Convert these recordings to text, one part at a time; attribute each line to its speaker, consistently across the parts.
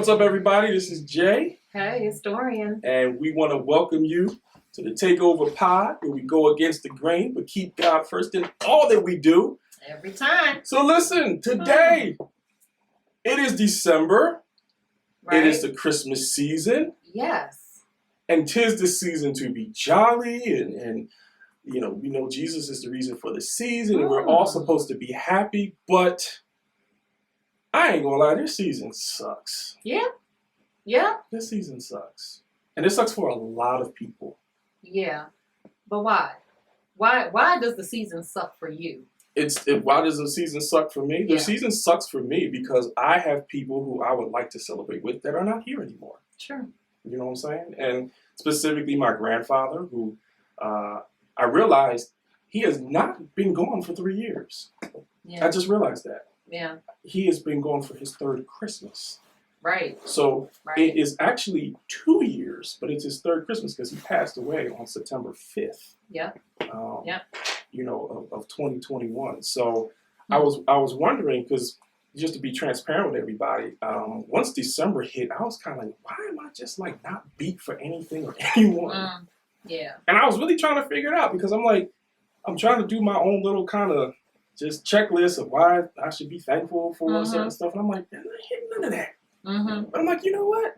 Speaker 1: What's up, everybody? This is Jay.
Speaker 2: Hey, it's Dorian.
Speaker 1: And we want to welcome you to the Takeover Pod, where we go against the grain, but keep God first in all that we do.
Speaker 2: Every time.
Speaker 1: So listen, today, it is December.
Speaker 2: Right?
Speaker 1: It is the Christmas season.
Speaker 2: Yes.
Speaker 1: And 'tis the season to be jolly. And you know, we know Jesus is the reason for the season. And we're all supposed to be happy. But I ain't going to lie, this season sucks.
Speaker 2: Yeah. Yeah.
Speaker 1: This season sucks. And it sucks for a lot of people.
Speaker 2: Yeah. But why? Why does the season suck for you?
Speaker 1: Why does the season suck for me? The
Speaker 2: Yeah.
Speaker 1: season sucks for me because I have people who I would like to celebrate with that are not here anymore.
Speaker 2: Sure.
Speaker 1: You know what I'm saying? And specifically my grandfather, who I realized he has not been gone for 3 years.
Speaker 2: Yeah.
Speaker 1: I just realized that.
Speaker 2: Yeah.
Speaker 1: He has been gone for his third Christmas.
Speaker 2: Right.
Speaker 1: So
Speaker 2: Right.
Speaker 1: it is actually 2 years, but it's his third Christmas because he passed away on September 5th.
Speaker 2: Yep.
Speaker 1: Of 2021. So I was wondering, because just to be transparent with everybody, once December hit, I was kind of like, why am I just like not beat for anything or anyone?
Speaker 2: Yeah.
Speaker 1: And I was really trying to figure it out because I'm trying to do my own little kind of just checklist of why I should be thankful for certain stuff. And I'm like, I'm not hitting none of that. But I'm like, you know what?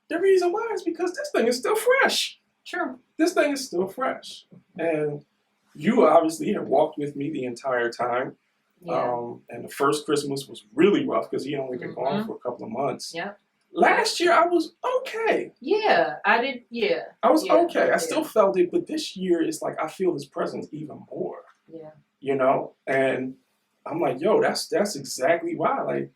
Speaker 1: The reason why is because this thing is still fresh.
Speaker 2: True.
Speaker 1: This thing is still fresh. And you obviously have walked with me the entire time.
Speaker 2: Yeah.
Speaker 1: And the first Christmas was really rough because he only been gone for a couple of months.
Speaker 2: Yeah.
Speaker 1: Last year I was okay.
Speaker 2: Yeah. I did. Yeah.
Speaker 1: I was
Speaker 2: Yeah.
Speaker 1: okay. I
Speaker 2: Yeah.
Speaker 1: still felt it, but this year it's like I feel his presence even more.
Speaker 2: Yeah.
Speaker 1: You know? And I'm like, yo, that's exactly why. Like,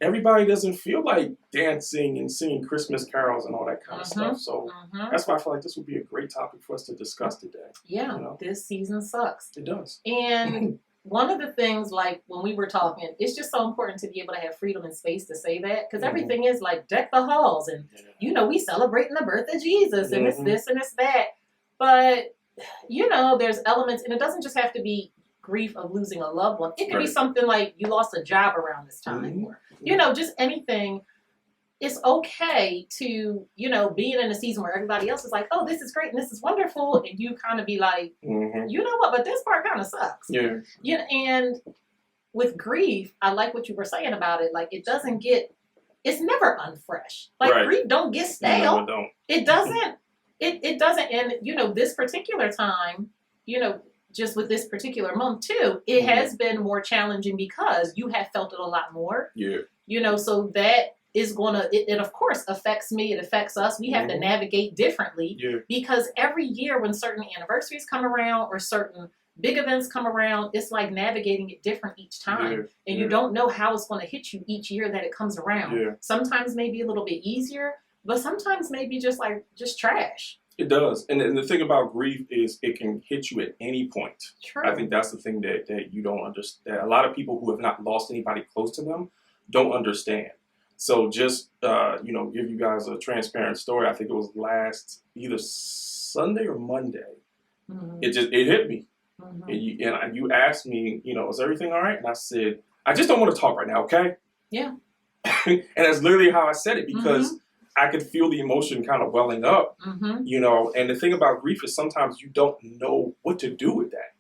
Speaker 1: everybody doesn't feel like dancing and singing Christmas carols and all that kind of stuff. So that's why I feel like this would be a great topic for us to discuss today.
Speaker 2: Yeah.
Speaker 1: You know?
Speaker 2: This season sucks.
Speaker 1: It does.
Speaker 2: And one of the things, like when we were talking, it's just so important to be able to have freedom and space to say that, because everything is like deck the halls and, we celebrating the birth of Jesus and it's this and it's that. But, there's elements, and it doesn't just have to be grief of losing a loved one. It could be something like you lost a job around this time or, just anything. It's okay to, being in a season where everybody else is like, oh, this is great and this is wonderful. And you kind of be like, you know what, but this part kind of sucks.
Speaker 1: Yeah.
Speaker 2: And with grief, I like what you were saying about it. Like, it's never unfresh. Like, grief don't get stale.
Speaker 1: No,
Speaker 2: it doesn't. It doesn't. And, this particular time, just with this particular month too, it has been more challenging because you have felt it a lot more.
Speaker 1: Yeah.
Speaker 2: So that is it of course affects me. It affects us. We have to navigate differently because every year when certain anniversaries come around or certain big events come around, it's like navigating it different each time. And you don't know how it's going to hit you each year that it comes around. Sometimes maybe a little bit easier, but sometimes maybe just trash.
Speaker 1: It does. And the thing about grief is it can hit you at any point.
Speaker 2: True.
Speaker 1: I think that's the thing that you don't understand. A lot of people who have not lost anybody close to them don't understand. So just, give you guys a transparent story. I think it was last either Sunday or Monday. It hit me. And you asked me, is everything all right? And I said, I just don't want to talk right now, okay?
Speaker 2: Yeah.
Speaker 1: And that's literally how I said it because I could feel the emotion kind of welling up, and the thing about grief is sometimes you don't know what to do with that.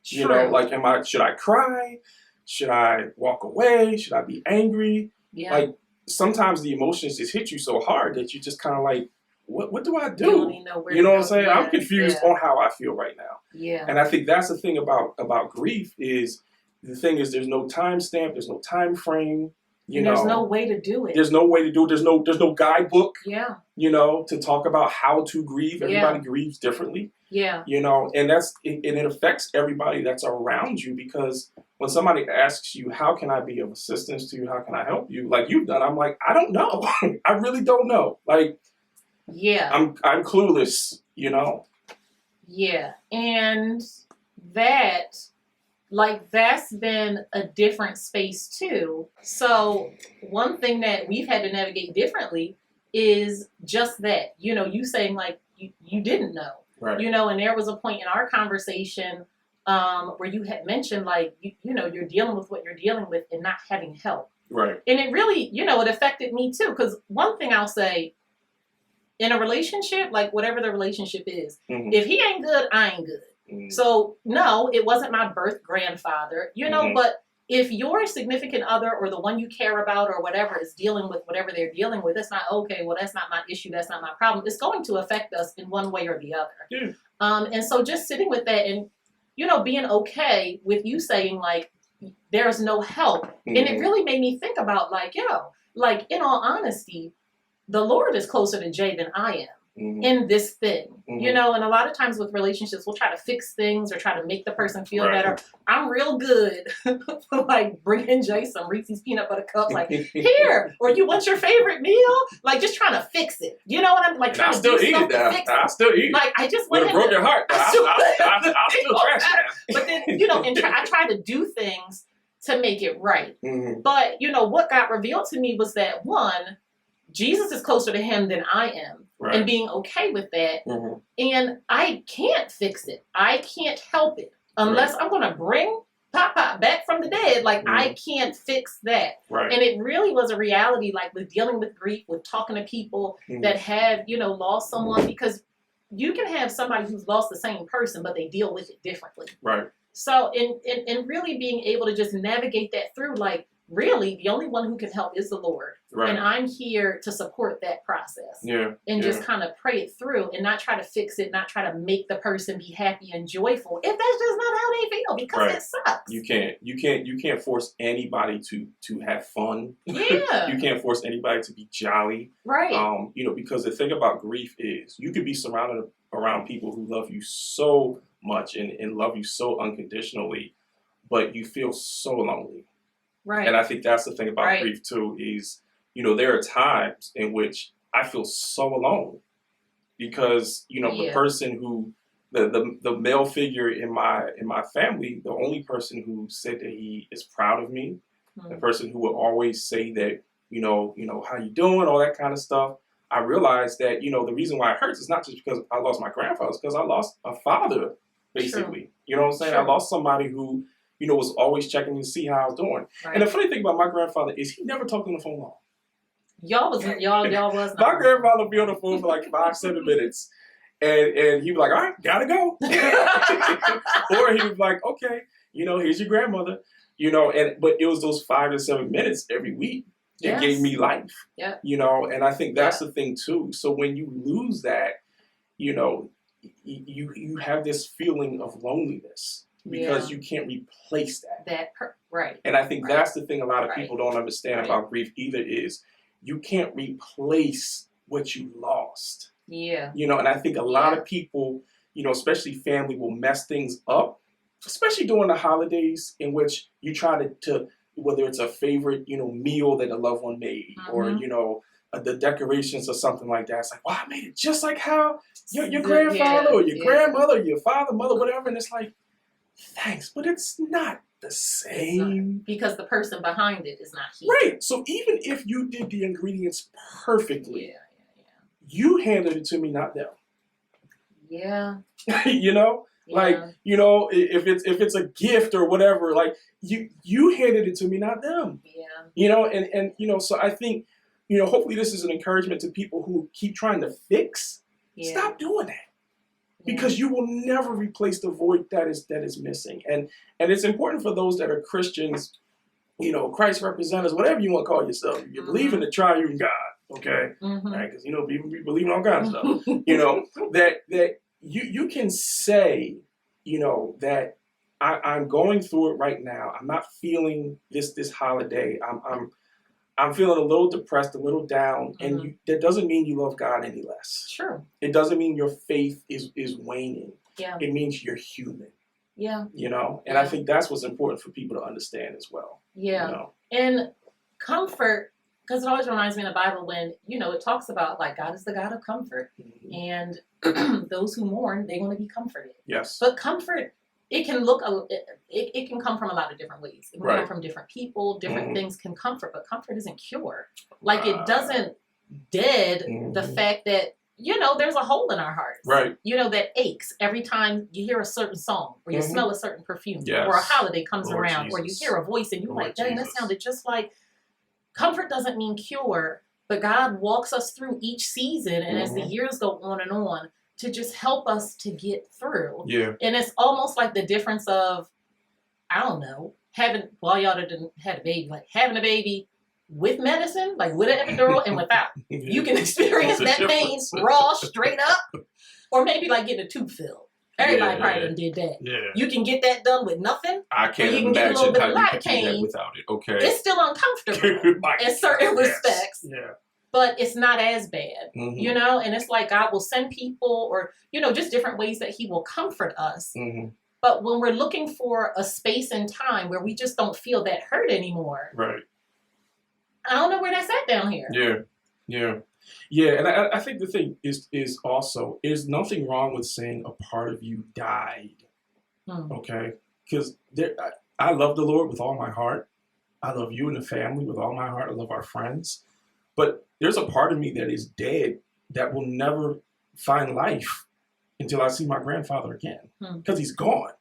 Speaker 2: True.
Speaker 1: Like, should I cry? Should I walk away? Should I be angry?
Speaker 2: Yeah.
Speaker 1: Like, sometimes the emotions just hit you so hard that you just kind of like, what do I do?
Speaker 2: You don't even know where
Speaker 1: you know
Speaker 2: to
Speaker 1: what I'm saying?
Speaker 2: go.
Speaker 1: I'm confused on how I feel right now.
Speaker 2: Yeah.
Speaker 1: And I think that's the thing about grief is the thing is there's no time stamp, there's no time frame.
Speaker 2: There's no way to do it.
Speaker 1: There's no way to do it. There's no guidebook.
Speaker 2: Yeah.
Speaker 1: To talk about how to grieve. Everybody grieves differently.
Speaker 2: Yeah.
Speaker 1: And it affects everybody that's around you because when somebody asks you, how can I be of assistance to you? How can I help you? Like you've done, I'm like, I don't know. I really don't know. Like,
Speaker 2: yeah,
Speaker 1: I'm clueless,
Speaker 2: Yeah. And that's been a different space too. So one thing that we've had to navigate differently is just that, you saying like you didn't know,
Speaker 1: right.
Speaker 2: And there was a point in our conversation where you had mentioned like, you're dealing with what you're dealing with and not having help.
Speaker 1: Right.
Speaker 2: And it really, you know, it affected me too. Because one thing I'll say, in a relationship, like whatever the relationship is, if he ain't good, I ain't good. So no, it wasn't my birth grandfather, you know, but if your significant other or the one you care about or whatever is dealing with whatever they're dealing with, it's not okay. Well, that's not my issue. That's not my problem. It's going to affect us in one way or the other.
Speaker 1: Yeah.
Speaker 2: And so just sitting with that and, you know, being okay with you saying like, there's no help. And it really made me think about like, like in all honesty, the Lord is closer to Jay than I am. In this thing, you know, and a lot of times with relationships, we'll try to fix things or try to make the person feel better. I'm real good for like bringing Jay some Reese's peanut butter cups, like here, or you want your favorite meal, like just trying to fix it. You know what I'm like? Trying to do stuff to fix it.
Speaker 1: I still eat it.
Speaker 2: Like I just went
Speaker 1: with a broken heart. I still trash it.
Speaker 2: But then you know, and I try to do things to make it right. But you know what got revealed to me was that one, Jesus is closer to him than I am. And being okay with that. And I can't fix it. I can't help it. Unless I'm going to bring Pop back from the dead. Like, I can't fix that. And it really was a reality, like, with dealing with grief, with talking to people that have, you know, lost someone. Because you can have somebody who's lost the same person, but they deal with it differently. So, in really being able to just navigate that through, like, really, the only one who can help is the Lord. And I'm here to support that process. And just kind of pray it through and not try to fix it, not try to make the person be happy and joyful if that's just not how they feel, because it sucks.
Speaker 1: You can't force anybody to have fun. You can't force anybody to be jolly. You know, because the thing about grief is you could be surrounded around people who love you so much and love you so unconditionally, but you feel so lonely. And I think that's the thing about grief too is, you know, there are times in which I feel so alone because, you know, the person who, the male figure in my family, the only person who said that he is proud of me, the person who would always say that, you know, how you doing, all that kind of stuff. I realized that, you know, the reason why it hurts is not just because I lost my grandfather, it's because I lost a father, basically. You know what I'm saying? I lost somebody who, you know, was always checking to see how I was doing. And the funny thing about my grandfather is he never talked on the phone long.
Speaker 2: Y'all was
Speaker 1: my grandfather would be on the phone for like 5-7 minutes. And he'd be like, all right, gotta go. Or he was like, okay, you know, here's your grandmother. You know, but it was those 5 to 7 minutes every week that gave me life. You know, and I think that's the thing too. So when you lose that, you know, you have this feeling of loneliness. Because you can't replace that. And I think that's the thing a lot of people don't understand about grief either is you can't replace what you lost. You know, and I think a lot of people, you know, especially family, will mess things up, especially during the holidays in which you try to whether it's a favorite, you know, meal that a loved one made or, you know, the decorations or something like that. It's like, wow, I made it just like how your grandfather or your grandmother, or your father, mother, whatever. And it's like, thanks, but it's not the same.
Speaker 2: Because the person behind it is not here.
Speaker 1: So even if you did the ingredients perfectly, you handed it to me, not them. You know? Like, you know, if it's a gift or whatever, like you handed it to me, not them. You know, and you know, so I think, you know, hopefully this is an encouragement to people who keep trying to fix. Stop doing that. Because you will never replace the void that is missing. And it's important for those that are Christians, you know, Christ representatives, whatever you want to call yourself. You believe in the triune God, okay? Right? Because, you know, people be believing all kinds of stuff. You know, that you can say, you know, that I'm going through it right now. I'm not feeling this holiday. I'm feeling a little depressed, a little down, and that doesn't mean you love God any less. It doesn't mean your faith is waning. It means you're human. You know, and I think that's what's important for people to understand as well. You know? And
Speaker 2: comfort, because it always reminds me in the Bible when, you know, it talks about like God is the God of comfort, and those who mourn, they're going to be comforted. But comfort, it can look, it can come from a lot of different ways. It can come from different people, different things can comfort, but comfort isn't cure. Like it doesn't dead the fact that, you know, there's a hole in our hearts. You know, that aches every time you hear a certain song or you smell a certain perfume or a holiday comes around or you hear a voice and you're like, dang, that sounded just like comfort doesn't mean cure, but God walks us through each season, and as the
Speaker 1: Mm-hmm.
Speaker 2: years go on, to just help us to get through.
Speaker 1: Yeah.
Speaker 2: And it's almost like the difference of, I don't know, y'all didn't have a baby, like having a baby with medicine, like with an epidural and without. You can experience that pain raw, straight up, or maybe like getting a tooth filled. Everybody probably done did that.
Speaker 1: Yeah.
Speaker 2: You can get that done with nothing.
Speaker 1: I can't
Speaker 2: you can get a
Speaker 1: imagine
Speaker 2: little bit
Speaker 1: how
Speaker 2: of
Speaker 1: you could do
Speaker 2: lidocaine.
Speaker 1: that without it. Okay.
Speaker 2: It's still uncomfortable in certain respects.
Speaker 1: Yeah.
Speaker 2: But it's not as bad,
Speaker 1: Mm-hmm.
Speaker 2: you know? And it's like God will send people or, you know, just different ways that he will comfort us.
Speaker 1: Mm-hmm.
Speaker 2: But when we're looking for a space and time where we just don't feel that hurt anymore,
Speaker 1: Right.
Speaker 2: I don't know where that's at down here.
Speaker 1: Yeah. And I think the thing is also, there's nothing wrong with saying a part of you died. Okay? Because I love the Lord with all my heart. I love you and the family with all my heart. I love our friends. But there's a part of me that is dead that will never find life until I see my grandfather again. Because he's gone.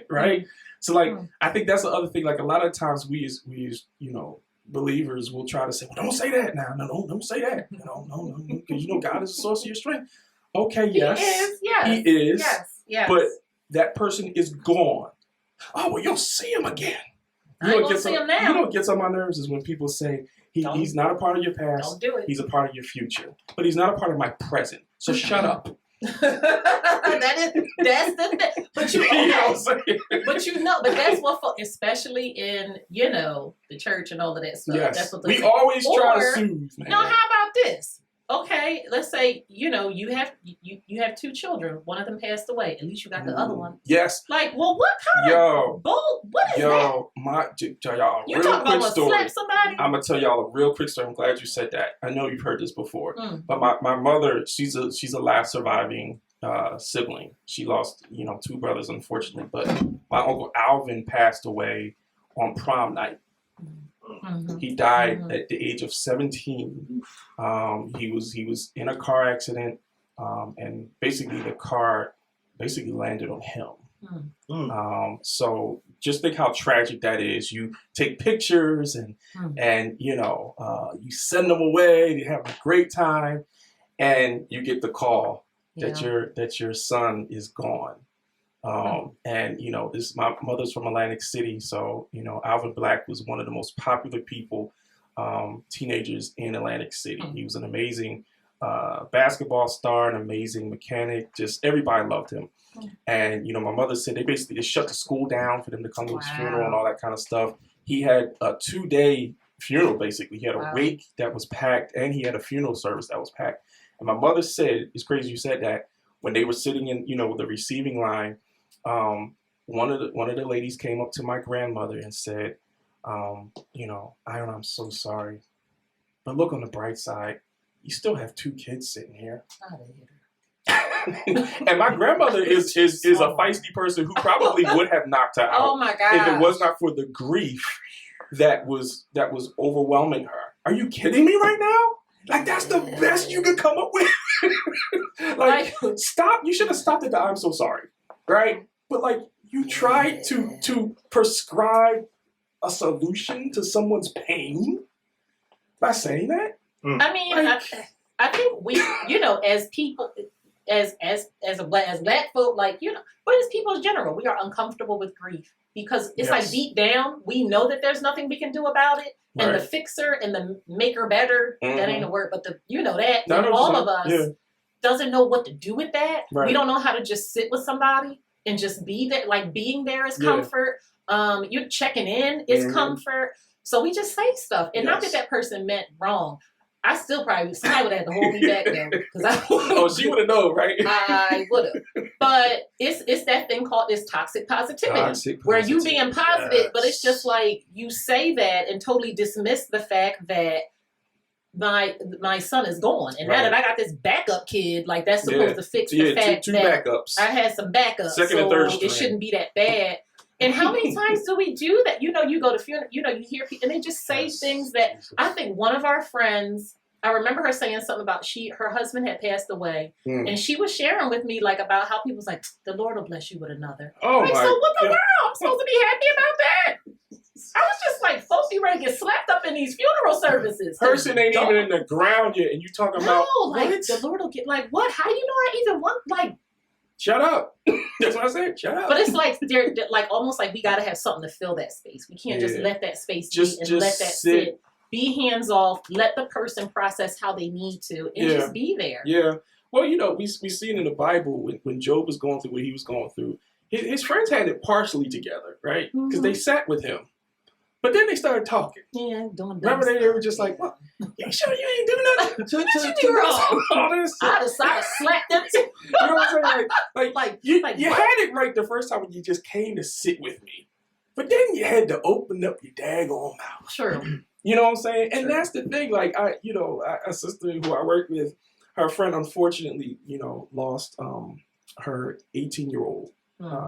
Speaker 1: Right? So, like, I think that's the other thing. Like, a lot of times we as you know, believers will try to say, well, don't say that now. No, don't say that. No. Because, you know, God is the source of your strength. Okay, yes. He is.
Speaker 2: Yes.
Speaker 1: But that person is gone. Oh, well, you'll see him again.
Speaker 2: I ain't gonna see him now.
Speaker 1: You know what gets on my nerves is when people say, he's not a part of your past.
Speaker 2: Don't do it.
Speaker 1: He's a part of your future. But he's not a part of my present. So shut up.
Speaker 2: that's the thing. But you know, but that's what, especially in, you know, the church and all of that stuff.
Speaker 1: Yes.
Speaker 2: That's what
Speaker 1: we always try to soothe, man.
Speaker 2: No, how about this? Okay, let's say, you know, you have 2 children. One of them passed away. At least you got the other one.
Speaker 1: Yes.
Speaker 2: Like, well, what kind of bull? What is that?
Speaker 1: Y'all,
Speaker 2: You talking about slap somebody?
Speaker 1: I'm gonna tell y'all a real quick story. I'm glad you said that. I know you've heard this before, but my mother, she's a last surviving sibling. She lost, you know, 2 brothers, unfortunately. But my uncle Alvin passed away on prom night. He died at the age of 17. He was in a car accident, and basically the car landed on him. So just think how tragic that is. You take pictures and you know, you send them away. They have a great time, and you get the call that your son is gone. And you know, my mother's from Atlantic City, so you know, Alvin Black was one of the most popular people, teenagers in Atlantic City. He was an amazing basketball star, an amazing mechanic. Just everybody loved him. And you know, my mother said they basically just shut the school down for them to come to his funeral and all that kind of stuff. He had a 2-day funeral. Basically, he had a wake that was packed, and he had a funeral service that was packed. And my mother said, it's crazy you said that, when they were sitting in, you know, the receiving line, one of the ladies came up to my grandmother and said, you know, I'm so sorry, but look on the bright side, you still have 2 kids sitting here. And my grandmother is a feisty person who probably would have knocked her out.
Speaker 2: Oh my God!
Speaker 1: If it was not for the grief that was overwhelming her. Are you kidding me right now? Like, that's the best you could come up with. Like, stop. You should have stopped at the "I'm so sorry," right? But like, you tried to prescribe a solution to someone's pain by saying that.
Speaker 2: I mean, like, I think we, you know, as people, as black folk, like, you know, but as people in general, we are uncomfortable with grief because it's like deep down we know that there's nothing we can do about it. And the fixer and the maker better, that ain't a word, but all of us doesn't know what to do with that. We don't know how to just sit with somebody and just be there. Like, being there is comfort. You're checking in is comfort. So we just say stuff. And not that person meant wrong. I still probably, somebody would have to hold me back though.
Speaker 1: She would have known, right?
Speaker 2: I would have. But it's that thing called this toxic positivity. Where you being positive, but it's just like you say that and totally dismiss the fact that my son is gone. And now that I got this backup kid, like, that's supposed to fix the fact
Speaker 1: two
Speaker 2: that
Speaker 1: backups.
Speaker 2: I had some backups.
Speaker 1: Second and third
Speaker 2: it shouldn't be that bad. And how many times do we do that? You know, you go to funeral, you know, you hear people, and they just say things that, I think one of our friends, I remember her saying something about her husband had passed away, and she was sharing with me, like, about how people was like, the Lord will bless you with another.
Speaker 1: Oh,
Speaker 2: like, so what the world? I'm supposed to be happy about that? I was just like, folks be ready to get slapped up in these funeral services.
Speaker 1: Person ain't even in the ground yet, and you talking about
Speaker 2: like
Speaker 1: what?
Speaker 2: the Lord will get like what? How do you know I even want like?
Speaker 1: Shut up. That's what I said. Shut up.
Speaker 2: But it's like they're like almost like we gotta have something to fill that space. We can't just let that space be and let that sit. Be hands off. Let the person process how they need to, and just be there.
Speaker 1: Yeah. Well, you know, we seen in the Bible when Job was going through what he was going through, his friends had it partially together, right? Because they sat with him. But then they started talking.
Speaker 2: Yeah, doing
Speaker 1: remember they were just like, "What? You sure you ain't doing nothing?
Speaker 2: What you do wrong?
Speaker 1: All this."
Speaker 2: I decided to slap them too.
Speaker 1: You know what I'm saying? Like you had it right the first time when you just came to sit with me, but then you had to open up your daggone mouth.
Speaker 2: Sure.
Speaker 1: You know what I'm saying? And that's the thing. Like a sister who I work with, her friend unfortunately, lost her 18-year-old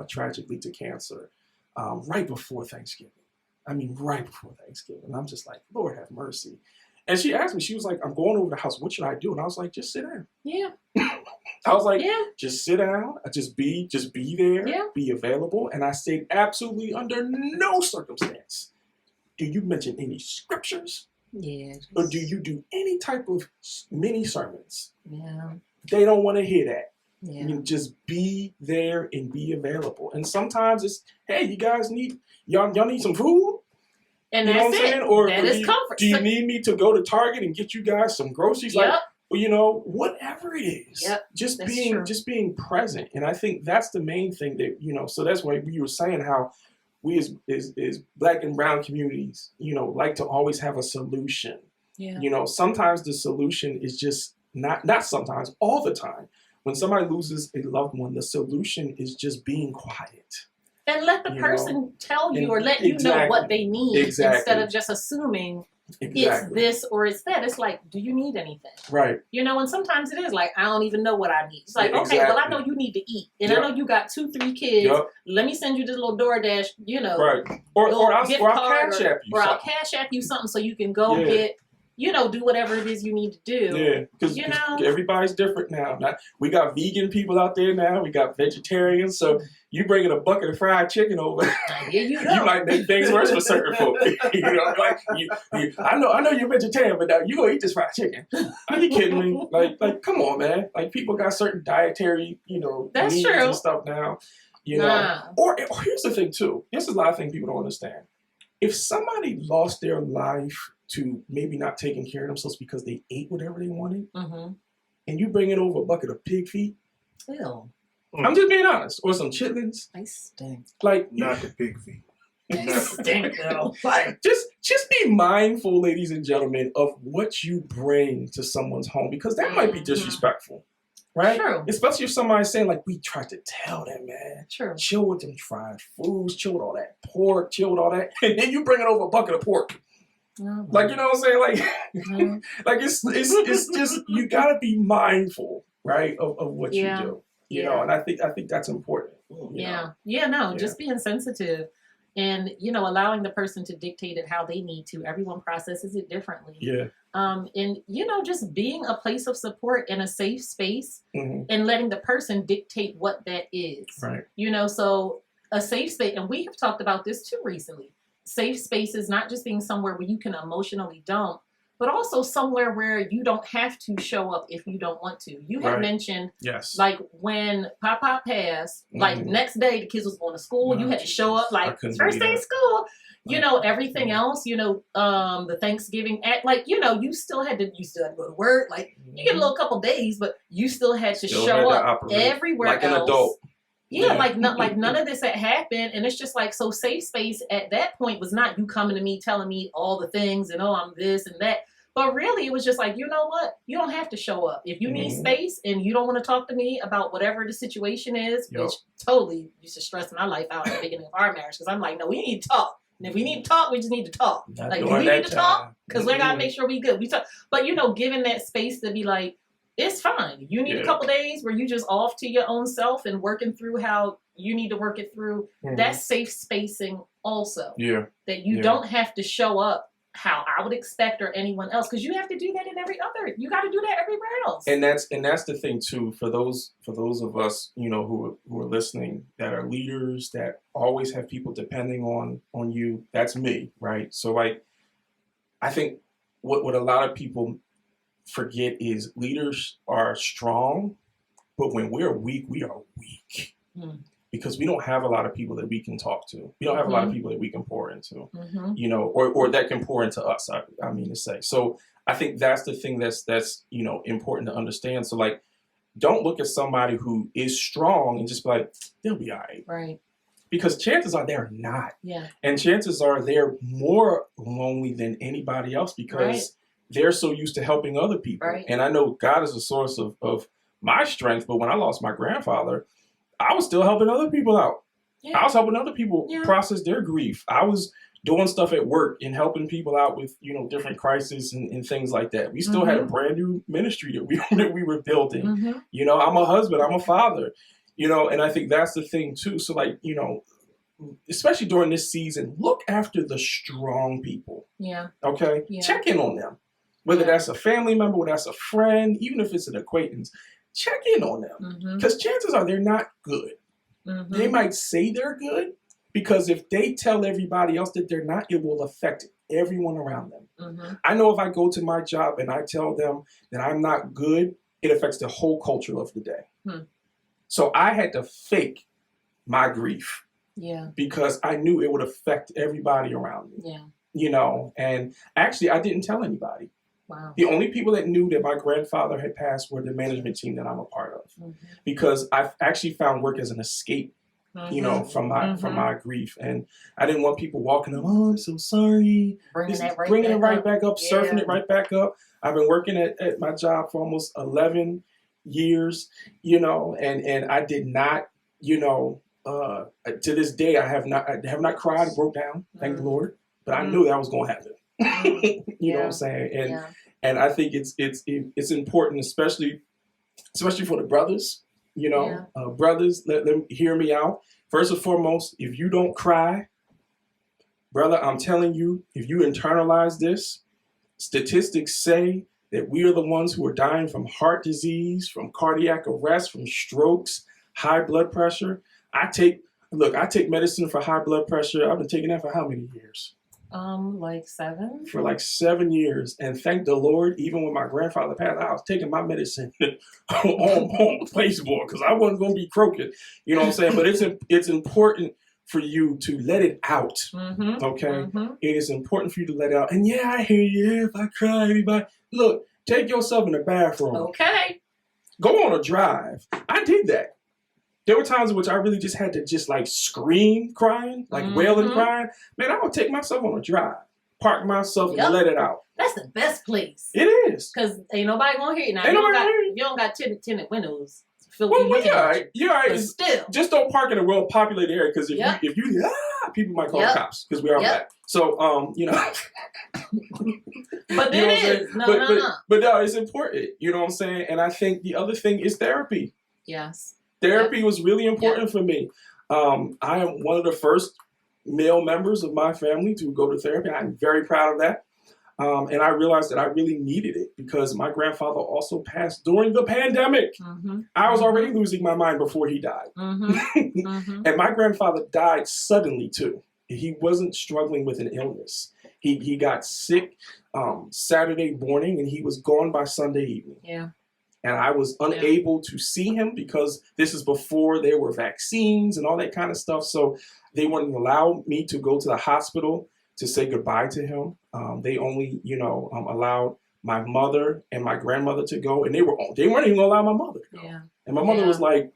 Speaker 1: tragically to cancer right before Thanksgiving. I mean, right before Thanksgiving. And I'm just like, Lord have mercy. And she asked me, she was like, I'm going over the house. What should I do? And I was like, just sit down.
Speaker 2: Yeah.
Speaker 1: I was like, just sit down. Just be there.
Speaker 2: Yeah.
Speaker 1: Be available. And I said, absolutely under no circumstance do you mention any scriptures.
Speaker 2: Yeah.
Speaker 1: Or do you do any type of mini sermons?
Speaker 2: Yeah.
Speaker 1: They don't want to hear that.
Speaker 2: Yeah.
Speaker 1: I mean, just be there and be available. And sometimes it's, hey, you guys y'all need some food?
Speaker 2: And
Speaker 1: you know what I'm saying? Or
Speaker 2: that is comfort.
Speaker 1: Do you need me to go to Target and get you guys some groceries?
Speaker 2: Yep.
Speaker 1: Like, well, whatever it is.
Speaker 2: Yep.
Speaker 1: Just being present. And I think that's the main thing that, so that's why we were saying how we as Black and brown communities, like to always have a solution.
Speaker 2: Yeah.
Speaker 1: Sometimes the solution is just not sometimes, all the time. When somebody loses a loved one, the solution is just being quiet. And
Speaker 2: let the person tell you or let you know what they need instead of just assuming it's this or it's that. It's like, do you need anything?
Speaker 1: Right.
Speaker 2: And sometimes it is like, I don't even know what I need. It's like, okay, well, I know you need to eat. And I know you got 2-3 kids. Yep. Let me send you this little DoorDash,
Speaker 1: Right. Or I'll cash app you something.
Speaker 2: Or I'll cash app you something so you can go get, do whatever it is you need to do.
Speaker 1: Yeah, because everybody's different now. We got vegan people out there now. We got vegetarians. So you bringing a bucket of fried chicken over,
Speaker 2: here you go.
Speaker 1: You might make things worse for certain folks. I know you're vegetarian, but now you gonna eat this fried chicken. Are you kidding me? Like, come on, man. Like, people got certain dietary,
Speaker 2: that's
Speaker 1: needs
Speaker 2: true.
Speaker 1: and stuff now. Or here's the thing too. This is a lot of things people don't understand. If somebody lost their life to maybe not taking care of themselves because they ate whatever they wanted, and you bring it over a bucket of pig feet.
Speaker 2: Ew.
Speaker 1: I'm just being honest. Or some chitlins.
Speaker 2: I stink.
Speaker 1: Like,
Speaker 3: not the pig feet.
Speaker 2: Stink though.
Speaker 1: Like, just be mindful, ladies and gentlemen, of what you bring to someone's home, because that might be disrespectful. Right?
Speaker 2: True.
Speaker 1: Especially if somebody's saying, like, we tried to tell them, man.
Speaker 2: True.
Speaker 1: Chill with them fried foods, chill with all that pork, chill with all that. And then you bring it over a bucket of pork. Like, you know what I'm saying? Like, like it's just, you gotta be mindful, right, of what you do. You know, and I think that's important.
Speaker 2: Just being sensitive and, allowing the person to dictate it how they need to. Everyone processes it differently.
Speaker 1: Yeah.
Speaker 2: And, just being a place of support in a safe space and letting the person dictate what that is.
Speaker 1: Right.
Speaker 2: So a safe space, and we have talked about this too recently. Safe space is not just being somewhere where you can emotionally dump, but also somewhere where you don't have to show up if you don't want to. You had mentioned, like, when Papa passed, like, next day the kids was going to school, you had to show up, like, first day of school. Everything else, the Thanksgiving act, like, you still had to go to work. Like, you get a little couple days, but you still had to show up everywhere
Speaker 1: like
Speaker 2: else.
Speaker 1: An adult.
Speaker 2: Like none of this had happened, and it's just like, so safe space at that point was not you coming to me telling me all the things and I'm this and that, but really it was just like, you know what, you don't have to show up if you need space and you don't want to talk to me about whatever the situation is, which totally used to stress my life out at the beginning of our marriage, because I'm like, no, we need to talk. And if we need to talk, we just need to talk. Like, do we need to talk? Because we gotta make sure we good. We talk, but giving that space to be like, it's fine. You need a couple days where you just off to your own self and working through how you need to work it through. That's safe spacing also.
Speaker 1: Yeah.
Speaker 2: That you don't have to show up how I would expect or anyone else, because you have to do that you got to do that everywhere else.
Speaker 1: And that's the thing too, for those of us, who are listening, that are leaders, that always have people depending on you. That's me, right? So like, I think what a lot of people forget is leaders are strong, but when we're weak, we are weak. Because we don't have a lot of people that we can talk to. We don't have a lot of people that we can pour into, or that can pour into us, I mean to say. So I think that's the thing that's important to understand. So like, don't look at somebody who is strong and just be like, they'll be all right.
Speaker 2: Right.
Speaker 1: Because chances are they're not.
Speaker 2: Yeah.
Speaker 1: And chances are they're more lonely than anybody else because they're so used to helping other people.
Speaker 2: Right.
Speaker 1: And I know God is a source of my strength, but when I lost my grandfather, I was still helping other people out. Yeah. I was helping other people process their grief. I was doing stuff at work and helping people out with, different crises and things like that. We still had a brand new ministry that we were building. I'm a husband, I'm a father, and I think that's the thing too. So like, especially during this season, look after the strong people. Yeah. Okay. Yeah. Check in on them. Whether that's a family member, whether that's a friend, even if it's an acquaintance. Check in on them, because chances are they're not good. They might say they're good, because if they tell everybody else that they're not, it will affect everyone around them. I know if I go to my job and I tell them that I'm not good, it affects the whole culture of the day. So I had to fake my grief, because I knew it would affect everybody around me. And actually I didn't tell anybody. Wow. The only people that knew that my grandfather had passed were the management team that I'm a part of, because I actually found work as an escape, from my grief, and I didn't want people walking up. Oh, I'm so sorry. Bringing it right back up, surfing it right back up. I've been working at my job for almost 11 years, and I did not, to this day I have not cried, broke down, thank the Lord, but I knew that was going to happen. You know what I'm saying? And I think it's important, especially for the brothers, brothers, let them hear me out. First and foremost, if you don't cry, brother, I'm telling you, if you internalize this, statistics say that we are the ones who are dying from heart disease, from cardiac arrest, from strokes, high blood pressure. I take medicine for high blood pressure. I've been taking that for how many years?
Speaker 2: Like 7?
Speaker 1: For like 7 years. And thank the Lord, even when my grandfather passed, I was taking my medicine on the placeboard, because I wasn't going to be croaking. You know what I'm saying? But it's important for you to let it out. Okay? It is important for you to let it out. And I hear you. If I cry, everybody. Look, take yourself in the bathroom.
Speaker 2: Okay.
Speaker 1: Go on a drive. I did that. There were times in which I really just had to just like scream crying, like wailing crying. Man, I would take myself on a drive, park myself and let it out.
Speaker 2: That's the best place.
Speaker 1: It is.
Speaker 2: Because ain't nobody going to hear you. Now, you don't got tinted windows.
Speaker 1: Well, you're all right. You're all right.
Speaker 2: Still.
Speaker 1: Just don't park in a well-populated area, because if you people might call the cops, because we are black. So,
Speaker 2: But it is.
Speaker 1: But no, it's important. You know what I'm saying? And I think the other thing is therapy.
Speaker 2: Yes.
Speaker 1: Therapy was really important for me. I am one of the first male members of my family to go to therapy. I'm very proud of that. And I realized that I really needed it, because my grandfather also passed during the pandemic. I was already losing my mind before he died. And my grandfather died suddenly too. He wasn't struggling with an illness. He got sick Saturday morning, and he was gone by Sunday evening. Yeah. And I was unable to see him, because this is before there were vaccines and all that kind of stuff. So they wouldn't allow me to go to the hospital to say goodbye to him. They only, allowed my mother and my grandmother to go, and they weren't even going to allow my mother to go. Yeah. And my mother was like,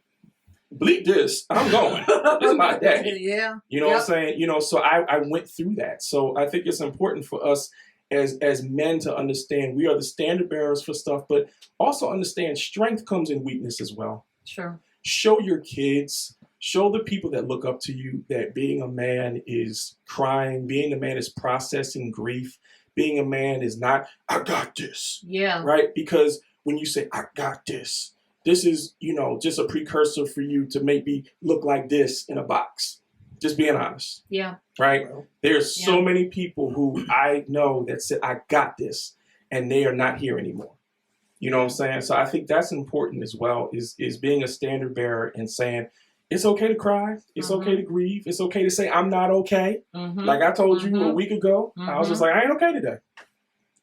Speaker 1: bleep this, I'm going. This is my day. You know what I'm saying? So I went through that. So I think it's important for us as men to understand we are the standard bearers for stuff, but also understand strength comes in weakness as well. Sure. Show your kids, show the people that look up to you that being a man is crying, being a man is processing grief, being a man is not, I got this. Yeah. Right? Because when you say, I got this, this is, just a precursor for you to maybe look like this in a box. Just being honest.
Speaker 2: Yeah.
Speaker 1: Right? There's so many people who I know that said, I got this, and they are not here anymore. You know what I'm saying? So I think that's important as well, is being a standard bearer and saying, it's okay to cry. It's okay to grieve. It's okay to say, I'm not okay. Like I told you a week ago, I was just like, I ain't okay today.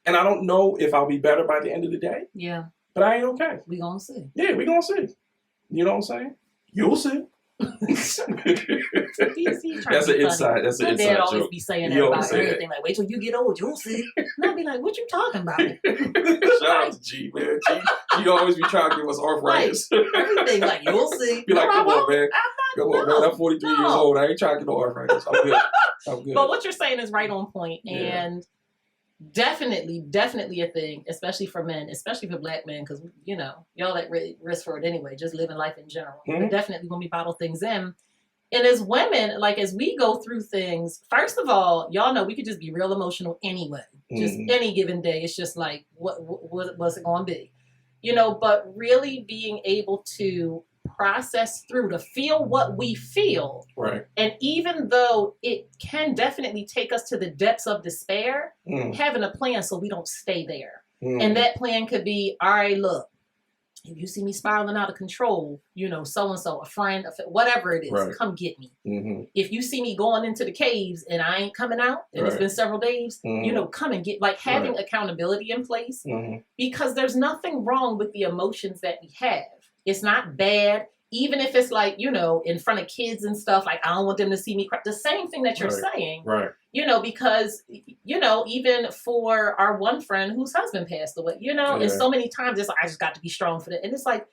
Speaker 1: And I don't know if I'll be better by the end of the day.
Speaker 2: Yeah.
Speaker 1: But I ain't okay.
Speaker 2: We gonna see.
Speaker 1: Yeah, we gonna see. You know what I'm saying? You'll see. That's an inside. That's an inside
Speaker 2: dad
Speaker 1: joke.
Speaker 2: always be saying that about everything. Like, wait till you get old, you'll see. And I'll be like, what you talking about?
Speaker 1: Shout out to G, man. G always be trying to give us arthritis.
Speaker 2: Like, everything, like, you'll see.
Speaker 1: Be like, come on, man. Come on, man. I'm 43 years old. I ain't trying to get no arthritis. I'm good.
Speaker 2: But what you're saying is right on point. And definitely a thing, especially for men, especially for Black men, because, you know, y'all at risk for it anyway, just living life in general. But definitely when we bottle things in. And as women, like, as we go through things, first of all, y'all know we could just be real emotional anyway. Just any given day. It's just like, what's it going to be? You know, but really being able to process through, to feel what we feel.
Speaker 1: Right.
Speaker 2: And even though it can definitely take us to the depths of despair, having a plan so we don't stay there. And that plan could be, all right, look, if you see me spiraling out of control, you know, so-and-so, a friend, whatever it is, come get me. If you see me going into the caves and I ain't coming out, and it's been several days, you know, come and get, like, having accountability in place, because there's nothing wrong with the emotions that we have. It's not bad. Even if it's like, you know, in front of kids and stuff, like, I don't want them to see me cry. The same thing that you're saying, you know, because, you know, even for our one friend whose husband passed away, you know, and so many times it's like, I just got to be strong for that. And it's like,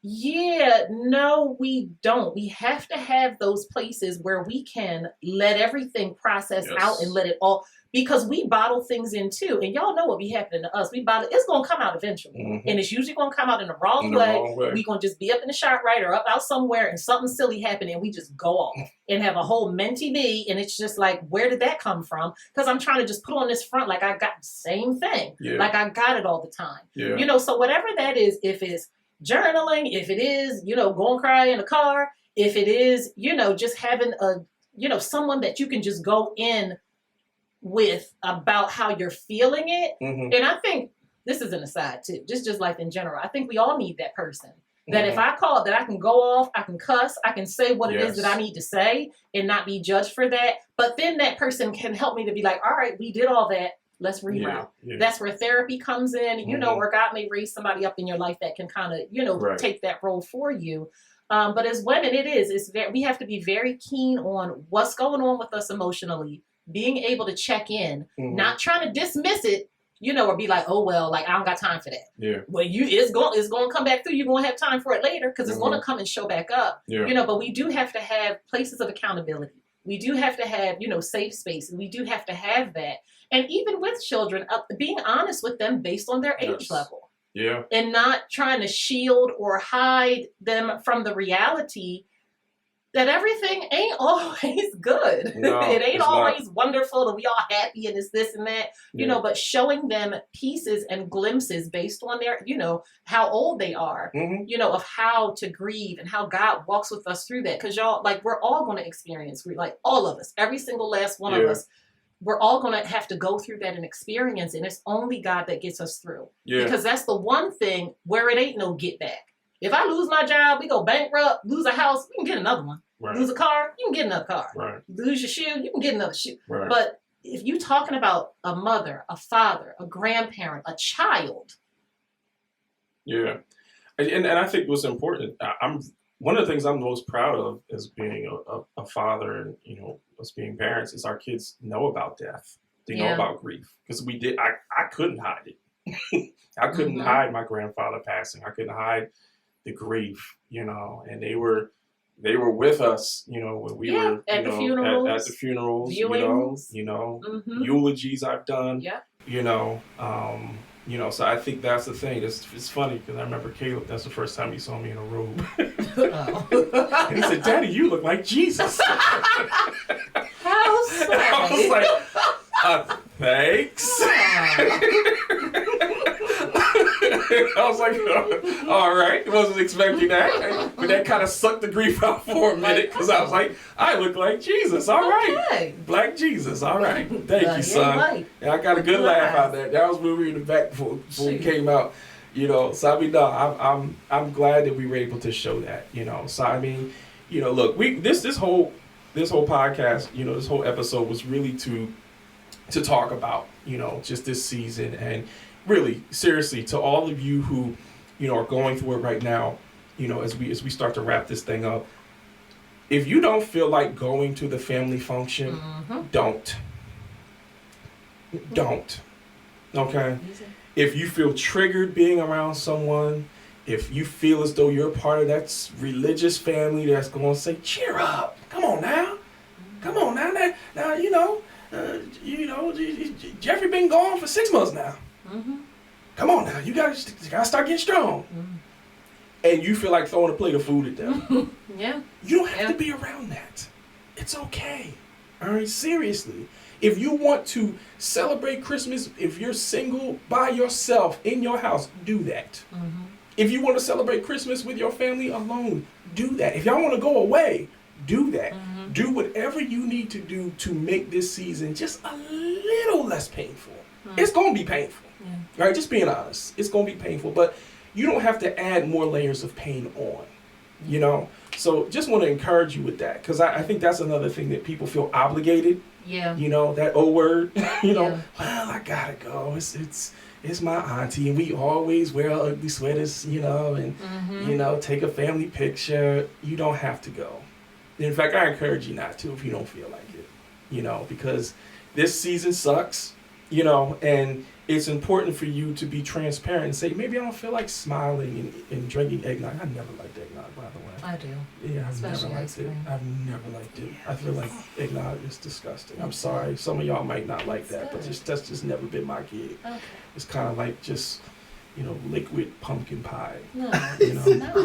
Speaker 2: no, we don't. We have to have those places where we can let everything process out and let it all, because we bottle things in too. And y'all know what be happening to us. We bottle, it's going to come out eventually. And it's usually going to come out in the wrong way. We're going to just be up in the shot right or up out somewhere and something silly happen and we just go off and have a whole mentee me. And it's just like, where did that come from? Because I'm trying to just put on this front like I got the same thing. Like I got it all the time. You know, so whatever that is, if it's journaling, if it is, you know, go and cry in a car, if it is, you know, just having a, you know, someone that you can just go in with about how you're feeling it. And I think this is an aside too, just life in general. I think we all need that person that if I call, that I can go off, I can cuss, I can say what it is that I need to say and not be judged for that. But then that person can help me to be like, all right, we did all that. Let's reroute. That's where therapy comes in, you know, or God may raise somebody up in your life that can kind of, you know, take that role for you. But as women, we have to be very keen on what's going on with us emotionally, being able to check in, not trying to dismiss it, you know, or be like, oh, well, like, I don't got time for that. Well, it's going to come back through. You're going to have time for it later because it's going to come and show back up, you know, but we do have to have places of accountability. We do have to have, you know, safe space. We do have to have that. And even with children, being honest with them based on their age level. And not trying to shield or hide them from the reality that everything ain't always good.
Speaker 1: No,
Speaker 2: it ain't always wonderful and we all happy and it's this and that, you know, but showing them pieces and glimpses based on their, you know, how old they are, you know, of how to grieve and how God walks with us through that. Because y'all, like, we're all going to experience grief, like all of us, every single last one of us. We're all going to have to go through that and experience it. And it's only God that gets us through. Because that's the one thing where it ain't no get back. If I lose my job, we go bankrupt, lose a house, we can get another one. Lose a car, you can get another car. Lose your shoe, you can get another shoe. But if you're talking about a mother, a father, a grandparent, a child.
Speaker 1: And I think what's important, one of the things I'm most proud of as being a father and, you know, us being parents is our kids know about death. They know about grief. Because I couldn't hide it. I couldn't hide my grandfather passing. I couldn't hide the grief, you know, and they were with us, you know, when we were
Speaker 2: at the funerals,
Speaker 1: viewings, you know, eulogies I've done, you know, so I think that's the thing. It's funny because I remember Caleb, that's the first time he saw me in a robe. And he said, Daddy, you look like Jesus.
Speaker 2: How sad.
Speaker 1: I was like, thanks. I was like, all right, wasn't expecting that. But that kind of sucked the grief out for a minute because I was like, I look like Jesus. All right.
Speaker 2: Okay.
Speaker 1: Black Jesus. All right. Thank you, son.
Speaker 2: Right.
Speaker 1: And I got a good laugh out there. That was when we were in the back before we came out. You know, so I mean, no, I'm glad that we were able to show that. You know, so I mean, you know, look, this whole podcast, you know, this whole episode was really to talk about, you know, just this season, and really seriously to all of you who, you know, are going through it right now. You know, as we start to wrap this thing up, if you don't feel like going to the family function, don't. Okay. If you feel triggered being around someone, if you feel as though you're part of that religious family that's going to say, cheer up, come on now, now, you know, Jeffrey been gone for 6 months now. Come on now, you gotta start getting strong. And you feel like throwing a plate of food at them.
Speaker 2: Yeah.
Speaker 1: You don't have to be around that. It's okay. All right, seriously. If you want to celebrate Christmas, if you're single by yourself in your house, do that. If you want to celebrate Christmas with your family alone, do that. If y'all want to go away, do that. Do whatever you need to do to make this season just a little less painful. It's going to be painful. Right? Just being honest. It's going to be painful, but you don't have to add more layers of pain on, you know? So just want to encourage you with that, because I think that's another thing that people feel obligated. Yeah. You know, that O word, you know, well, I gotta go. It's my auntie, and we always wear ugly sweaters, you know, and, you know, take a family picture. You don't have to go. In fact, I encourage you not to if you don't feel like it, you know, because this season sucks, you know, and it's important for you to be transparent and say, maybe I don't feel like smiling and drinking eggnog. I never liked eggnog, by the way.
Speaker 2: I do.
Speaker 1: Yeah, I've never liked it. I've never liked it. I feel like eggnog is disgusting. I'm sorry. Some of y'all might not like that, but that's just never been my gig. Okay. It's kind of like just, you know, liquid pumpkin pie. No,
Speaker 2: it's not.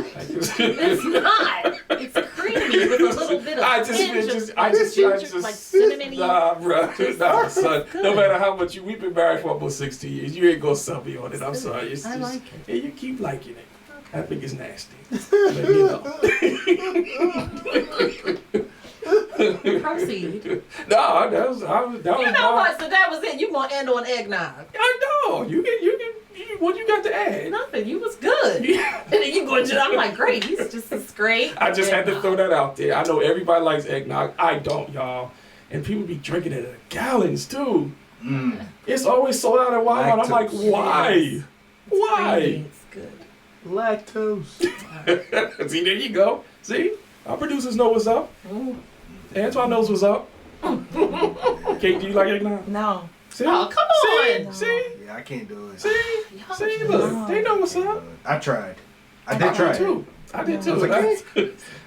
Speaker 2: It's not. It's creamy with a little bit of ginger, like cinnamon.
Speaker 1: Nah, bro. Nah, son. No matter how much we've been married for almost 60 years, you ain't gonna sell me on it. I'm sorry.
Speaker 2: I like it.
Speaker 1: And you keep liking it. I think it's nasty. But, you know.
Speaker 2: Proceed.
Speaker 1: No, that was.
Speaker 2: You know what? So that was it. You gonna end on eggnog?
Speaker 1: I know. You can. What you got to add?
Speaker 2: Nothing. You was good. Yeah. And then you going to. I'm like, great. He's just as great.
Speaker 1: I just had to throw that out there. I know everybody likes eggnog. I don't, y'all. And people be drinking it in gallons too. It's always sold out at Walmart. I'm like, why? Why?
Speaker 2: It's good.
Speaker 3: Lactose.
Speaker 1: See, there you go. See, our producers know what's up. Antoine knows what's up. Kate, do you like eggnog?
Speaker 2: No.
Speaker 1: See?
Speaker 2: Oh, come on.
Speaker 1: See? No. See?
Speaker 3: Yeah, I can't do it.
Speaker 1: See? Look, they know what's up.
Speaker 3: I tried. I did try
Speaker 1: too. I did too.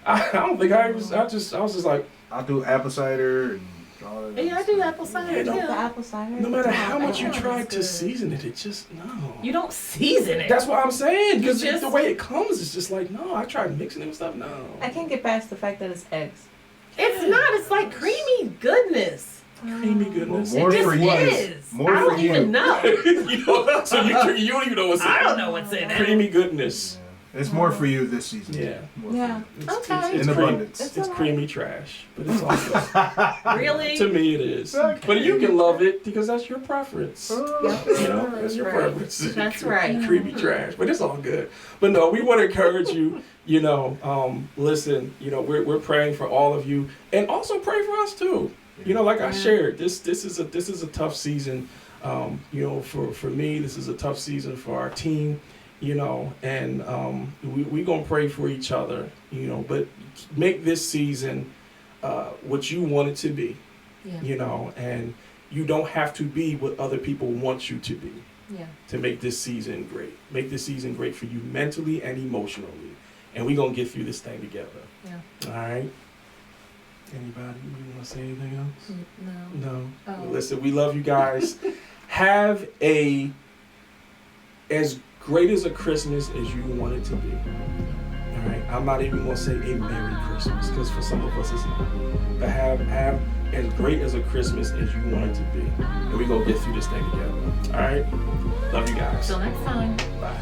Speaker 1: I don't think I was just like,
Speaker 3: I'll do apple cider and all that.
Speaker 2: Yeah, I do apple cider too.
Speaker 4: Apple cider.
Speaker 1: No matter how much you try to season it, it just, no.
Speaker 2: You don't season it.
Speaker 1: That's what I'm saying. Because the way it comes, it's just like, no, I tried mixing it with stuff, no.
Speaker 4: I can't get past the fact that it's eggs.
Speaker 2: It's not. It's like creamy goodness.
Speaker 1: Creamy goodness.
Speaker 3: Well, more
Speaker 2: it
Speaker 3: for you.
Speaker 2: Is.
Speaker 3: More
Speaker 2: I don't even know.
Speaker 1: So you don't even know what's in it.
Speaker 2: I don't know what's in it.
Speaker 1: Creamy goodness.
Speaker 3: Yeah. It's more for you this season.
Speaker 1: Yeah.
Speaker 4: Yeah.
Speaker 2: Okay.
Speaker 3: In abundance.
Speaker 1: It's creamy trash, but it's awesome.
Speaker 2: Really?
Speaker 1: To me, it is. Okay. But you can love it because that's your preference. You know, that's your preference.
Speaker 2: That's right.
Speaker 1: Creamy trash, but it's all good. But no, we want to encourage you. You know, listen. You know, we're praying for all of you, and also pray for us too. You know, like I shared, this is a tough season. You know, for me, this is a tough season for our team. You know, and we gonna pray for each other. You know, but make this season what you want it to be. Yeah. You know, and you don't have to be what other people want you to be. Yeah. To make this season great. Make this season great for you mentally and emotionally, and we gonna get through this thing together. Yeah. All right. Anybody, you want to say anything else? No. Oh. Well, listen, we love you guys. Have as great as a Christmas as you want it to be. All right. I'm not even going to say a Merry Christmas because for some of us it's not. But have as great as a Christmas as you want it to be, and we're gonna get through this thing together. All right. Love you guys.
Speaker 2: Till next time.
Speaker 1: Bye.